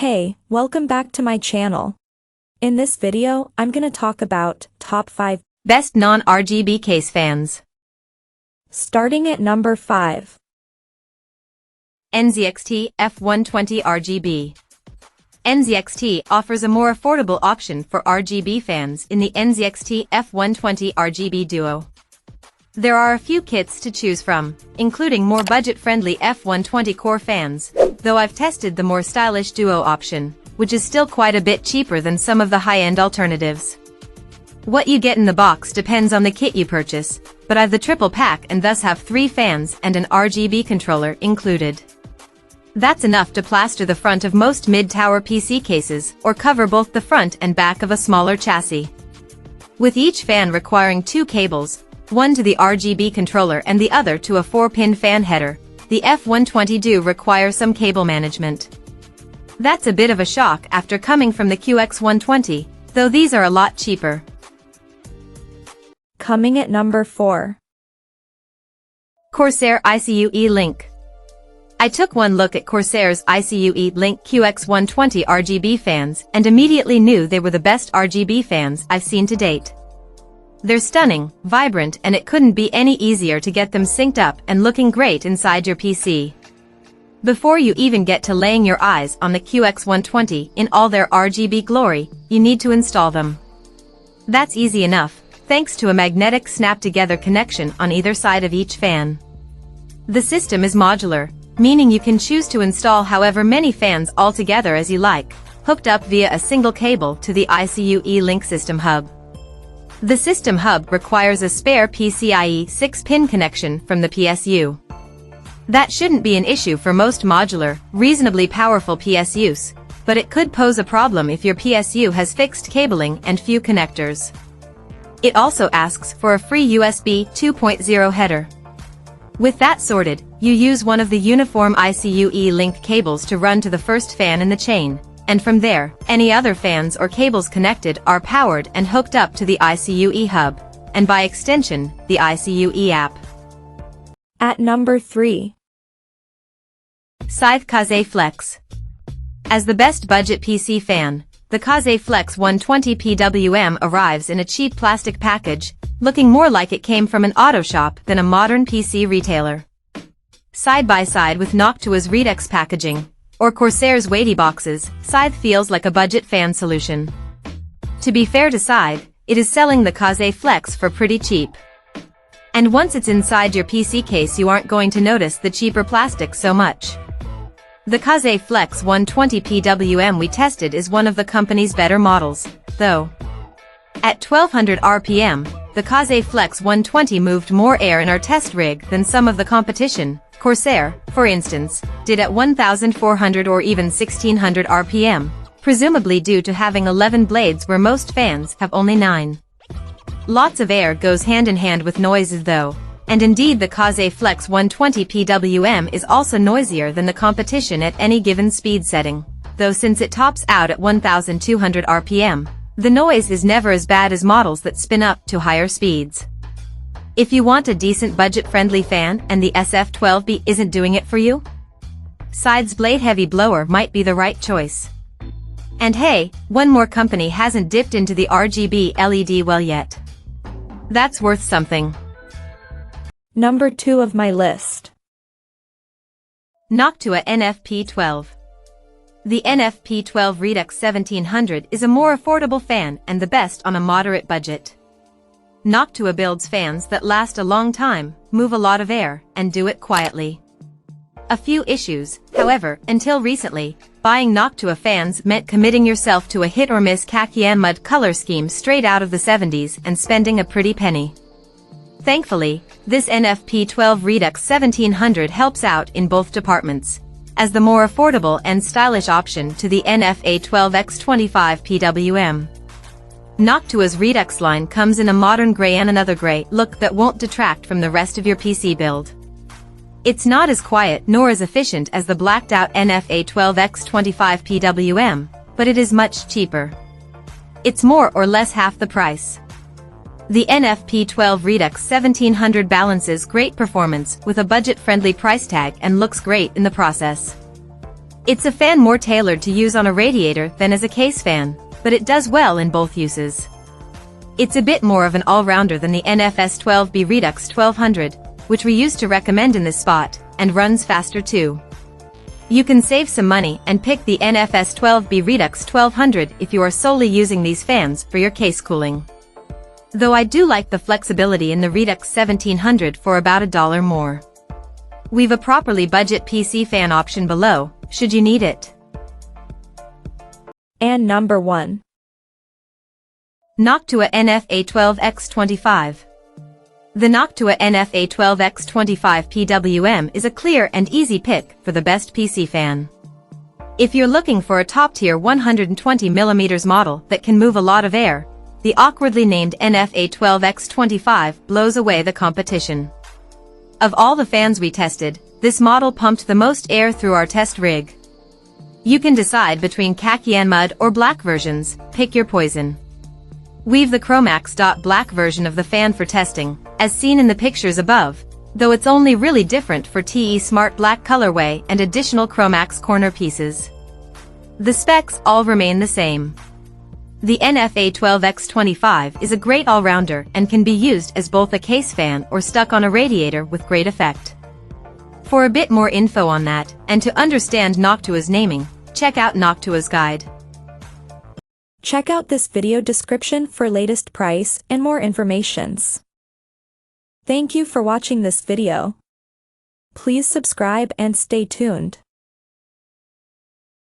Hey, welcome back to my channel. In this video, I'm gonna talk about top 5 best non-RGB case fans. Starting at number 5. NZXT F120 RGB. NZXT offers a more affordable option for RGB fans in the NZXT F120 RGB Duo. There are a few kits to choose from, including more budget-friendly F120 core fans, though I've tested the more stylish Duo option, which is still quite a bit cheaper than some of the high-end alternatives. What you get in the box depends on the kit you purchase, but I've the triple pack and thus have 3 fans and an RGB controller included. That's enough to plaster the front of most mid-tower PC cases or cover both the front and back of a smaller chassis. With each fan requiring 2 cables, one to the RGB controller and the other to a 4-pin fan header, the F120 do require some cable management. That's a bit of a shock after coming from the QX120, though these are a lot cheaper. Coming at number 4. Corsair ICUE Link. I took one look at Corsair's iCUE Link QX120 RGB fans and immediately knew they were the best RGB fans I've seen to date. They're stunning, vibrant, and it couldn't be any easier to get them synced up and looking great inside your PC. Before you even get to laying your eyes on the QX120 in all their RGB glory, you need to install them. That's easy enough, thanks to a magnetic snap-together connection on either side of each fan. The system is modular, meaning you can choose to install however many fans altogether as you like, hooked up via a single cable to the iCUE Link system hub. The system hub requires a spare PCIe 6-pin connection from the PSU. That shouldn't be an issue for most modular, reasonably powerful PSUs, but it could pose a problem if your PSU has fixed cabling and few connectors. It also asks for a free USB 2.0 header. With that sorted, you use one of the uniform iCUE Link cables to run to the first fan in the chain, and from there, any other fans or cables connected are powered and hooked up to the iCUE hub, and by extension, the iCUE app. At number 3. Scythe Kaz Flex. As the best budget PC fan, the Kaze Flex 120 PWM arrives in a cheap plastic package, looking more like it came from an auto shop than a modern PC retailer. Side by side with Noctua's Redux packaging, or Corsair's weighty boxes, Scythe feels like a budget fan solution. To be fair to Scythe, it is selling the Kaze Flex for pretty cheap. And once it's inside your PC case you aren't going to notice the cheaper plastic so much. The Kaze Flex 120 PWM we tested is one of the company's better models, though. At 1200 RPM, the Kaze Flex 120 moved more air in our test rig than some of the competition. Corsair, for instance, did at 1400 or even 1600 RPM, presumably due to having 11 blades where most fans have only 9. Lots of air goes hand in hand with noises though, and indeed the Kaze Flex 120 PWM is also noisier than the competition at any given speed setting, though since it tops out at 1200 RPM, the noise is never as bad as models that spin up to higher speeds. If you want a decent budget-friendly fan and the SF12B isn't doing it for you, Scythe's blade-heavy blower might be the right choice. And hey, one more company hasn't dipped into the RGB LED well yet. That's worth something. Number 2 of my list. Noctua NFP12. The NFP12 Redux 1700 is a more affordable fan and the best on a moderate budget. Noctua builds fans that last a long time, move a lot of air, and do it quietly. A few issues, however, until recently, buying Noctua fans meant committing yourself to a hit-or-miss khaki and mud color scheme straight out of the 70s and spending a pretty penny. Thankfully, this NFP12 Redux 1700 helps out in both departments, as the more affordable and stylish option to the NF2X25 PWM. Noctua's Redux line comes in a modern gray and another gray look that won't detract from the rest of your PC build. It's not as quiet nor as efficient as the blacked-out NF2X25 PWM, but it is much cheaper. It's more or less half the price. The NFP12 Redux 1700 balances great performance with a budget-friendly price tag and looks great in the process. It's a fan more tailored to use on a radiator than as a case fan, but it does well in both uses. It's a bit more of an all-rounder than the NFS12B Redux 1200, which we used to recommend in this spot, and runs faster too. You can save some money and pick the NFS12B Redux 1200 if you are solely using these fans for your case cooling. Though I do like the flexibility in the Redux 1700 for about $1 more. We've a properly budget PC fan option below, should you need it. And number 1. Noctua NF2X25. The Noctua NF2X25 PWM is a clear and easy pick for the best PC fan. If you're looking for a top-tier 120mm model that can move a lot of air, the awkwardly named NF2X25 blows away the competition. Of all the fans we tested, this model pumped the most air through our test rig. You can decide between khaki and mud or black versions, pick your poison. We've the Chromax black version of the fan for testing, as seen in the pictures above, though it's only really different for TE Smart Black colorway and additional Chromax corner pieces. The specs all remain the same. The NF2X25 is a great all-rounder and can be used as both a case fan or stuck on a radiator with great effect. For a bit more info on that, and to understand Noctua's naming, check out Noctua's guide. Check out this video description for latest price and more informations. Thank you for watching this video. Please subscribe and stay tuned.